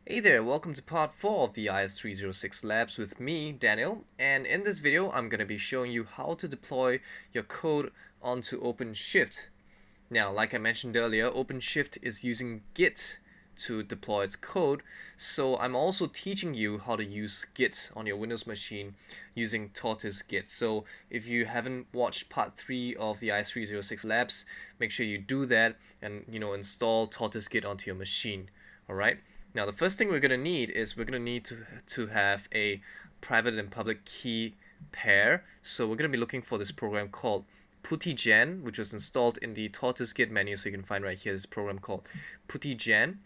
Hey there, welcome to part 4 of the IS306 labs with me, Daniel, and in this video I'm going to be showing you how to deploy your code onto OpenShift. Now, like I mentioned earlier, OpenShift is using Git to deploy its code, so I'm also teaching you how to use Git on your Windows machine using Tortoise Git. So if you haven't watched part 3 of the IS306 labs, make sure you do that and install Tortoise Git onto your machine. Alright? Now the first thing we're going to need is we're going to need to have a private and public key pair. So we're going to be looking for this program called PuTTyGen, which was installed in the Tortoise Git menu. So you can find right here this program called PuTTyGen.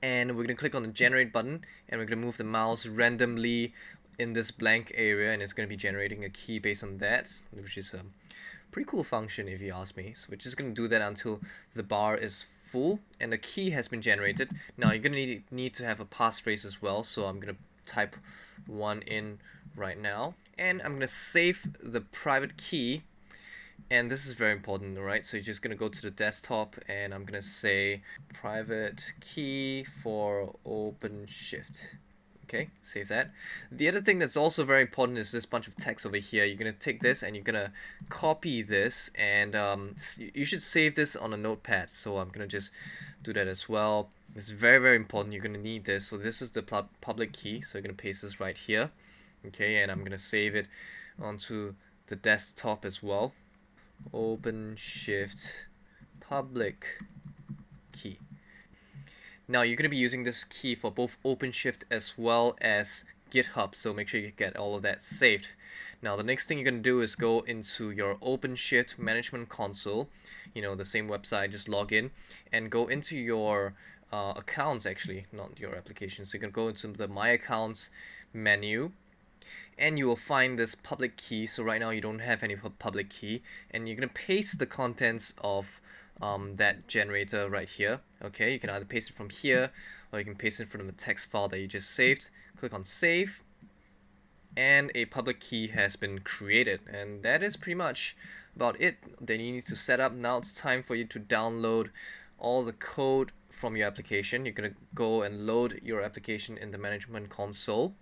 And we're going to click on the generate button and we're going to move the mouse randomly in this blank area, and it's going to be generating a key based on that, which is a pretty cool function if you ask me. So we're just going to do that until the bar is full and the key has been generated. Now you're going to need to have a passphrase as well, so I'm going to type one in right now, and I'm going to save the private key. And this is very important, right? So you're just going to go to the desktop and I'm going to say private key for OpenShift. Okay, save that. The other thing that's also very important is this bunch of text over here. You're going to take this and you're going to copy this, and you should save this on a notepad. So I'm going to just do that as well. This is very, very important. You're going to need this. So this is the public key. So you're going to paste this right here. Okay, and I'm going to save it onto the desktop as well. OpenShift public key. Now you're going to be using this key for both OpenShift as well as GitHub, so make sure you get all of that saved. Now the next thing you're going to do is go into your OpenShift management console, the same website, just log in and go into your accounts, actually, not your application. So you're going to go into the My Accounts menu, and you will find this public key. So right now you don't have any public key, and you're going to paste the contents of that generator right here. Okay, you can either paste it from here or you can paste it from the text file that you just saved. Click on save, and a public key has been created, and that is pretty much about it that you need to set up. Now it's time for you to download all the code from your application. You're going to go and load your application in the management console,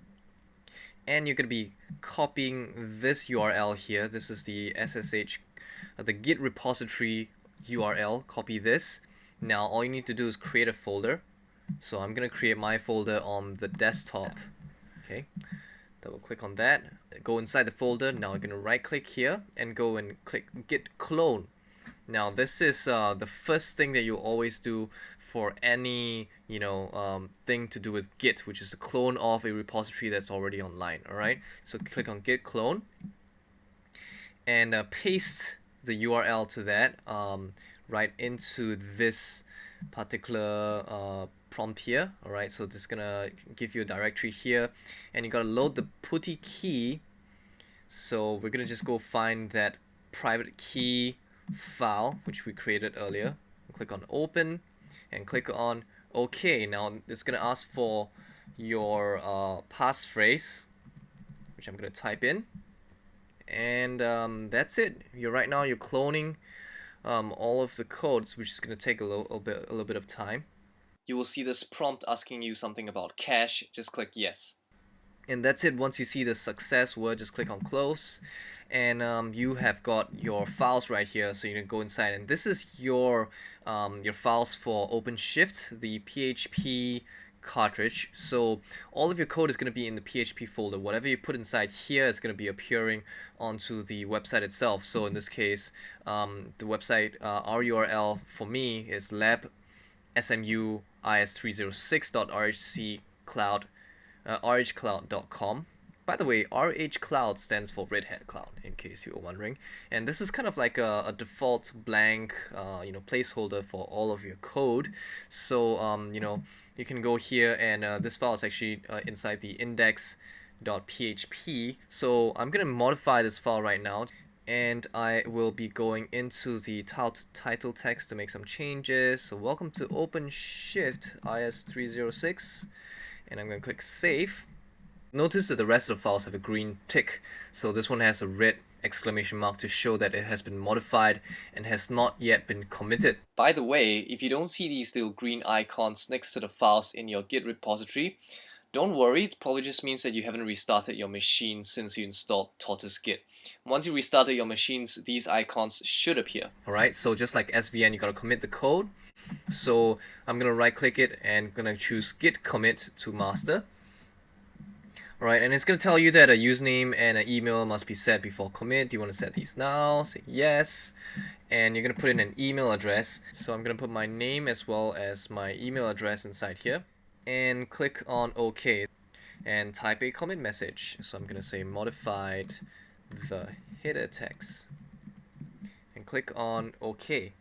and you're going to be copying this URL here. This is the SSH, the Git repository URL. Copy this. Now all you need to do is create a folder. So I'm going to create my folder on the desktop. Okay, double click on that, go inside the folder. Now I'm going to right click here and go and click git clone. Now this is the first thing that you always do for any thing to do with Git, which is the clone of a repository that's already online. Alright, so click on git clone and paste the URL to that right into this particular prompt here. Alright, so this is gonna give you a directory here, and you gotta load the putty key. So we're gonna just go find that private key file which we created earlier. Click on open and click on OK. Now it's gonna ask for your passphrase, which I'm gonna type in, and that's it. Right now you're cloning all of the codes, which is gonna take a little bit of time. You will see this prompt asking you something about cache. Just click yes. And that's it. Once you see the success word, just click on close, and you have got your files right here. So you can go inside, and this is your files for OpenShift, the PHP cartridge. So all of your code is going to be in the PHP folder. Whatever you put inside here is going to be appearing onto the website itself. So in this case, the website RURL for me is rhcloud.rhcloud.com. By the way, RH Cloud stands for Red Hat Cloud, in case you were wondering. And this is kind of like a default blank, placeholder for all of your code. So, you can go here, and this file is actually inside the index.php. So I'm going to modify this file right now, and I will be going into the title text to make some changes. So welcome to OpenShift IS306, and I'm going to click save. Notice that the rest of the files have a green tick, so this one has a red exclamation mark to show that it has been modified and has not yet been committed. By the way, if you don't see these little green icons next to the files in your Git repository, don't worry, it probably just means that you haven't restarted your machine since you installed Tortoise Git. Once you restarted your machines, these icons should appear. Alright, so just like SVN, you gotta commit the code. So I'm gonna right click it and gonna choose Git commit to master. Alright, and it's gonna tell you that a username and an email must be set before commit. Do you want to set these now? Say yes. And you're gonna put in an email address. So I'm gonna put my name as well as my email address inside here. And click on OK and type a commit message. So I'm gonna say modified the header text and click on OK.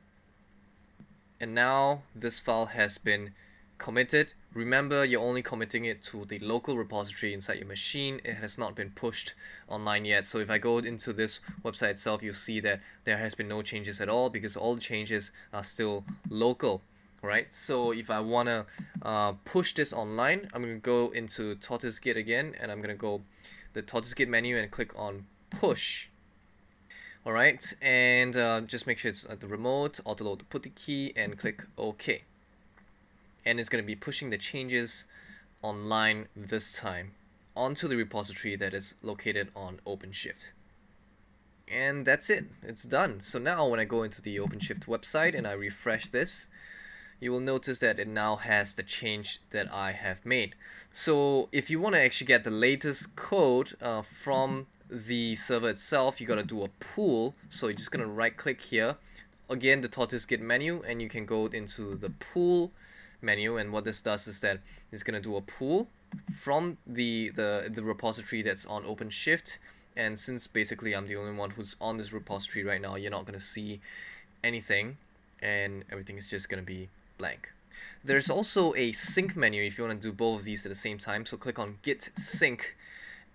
And now this file has been committed. Remember, you're only committing it to the local repository inside your machine. It has not been pushed online yet. So if I go into this website itself, you'll see that there has been no changes at all because all the changes are still local. Right, so if I want to push this online, I'm going to go into Tortoise Git again, and I'm going to go the Tortoise Git menu and click on push. Alright, and just make sure it's at the remote, auto-load the putty key, and click OK. And it's going to be pushing the changes online this time onto the repository that is located on OpenShift. And that's it, it's done. So now when I go into the OpenShift website and I refresh this, you will notice that it now has the change that I have made. So if you want to actually get the latest code from the server itself, you got to do a pull. So you're just going to right click here, again the Tortoise Git menu, and you can go into the pull menu, and what this does is that it's going to do a pull from the repository that's on OpenShift. And since basically I'm the only one who's on this repository right now, you're not going to see anything, and everything is just going to be blank. There's also a sync menu if you want to do both of these at the same time. So click on Git sync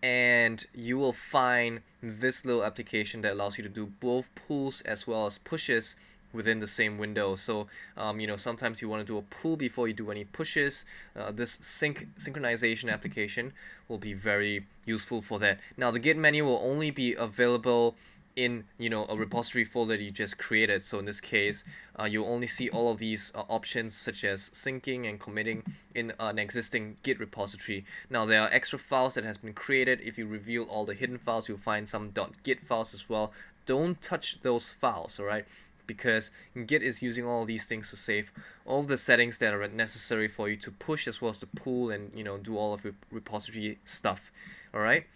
and you will find this little application that allows you to do both pulls as well as pushes within the same window. So you know, sometimes you want to do a pull before you do any pushes. This synchronization application will be very useful for that. Now the Git menu will only be available in, you know, a repository folder that you just created. So in this case, you'll only see all of these options such as syncing and committing in an existing Git repository. Now there are extra files that has been created. If you reveal all the hidden files, you'll find some .git files as well. Don't touch those files, alright? Because Git is using all of these things to save all of the settings that are necessary for you to push as well as to pull and, you know, do all of your repository stuff. Alright?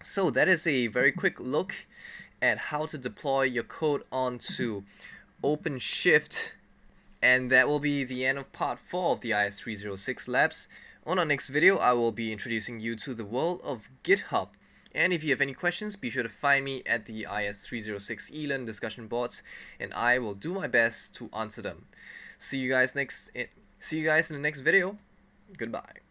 So that is a very quick look at how to deploy your code onto OpenShift, and that will be the end of part 4 of the IS306 labs. On our next video, I will be introducing you to the world of GitHub. And if you have any questions, be sure to find me at the IS306 ELAN discussion boards, and I will do my best to answer them. See you guys in the next video. Goodbye.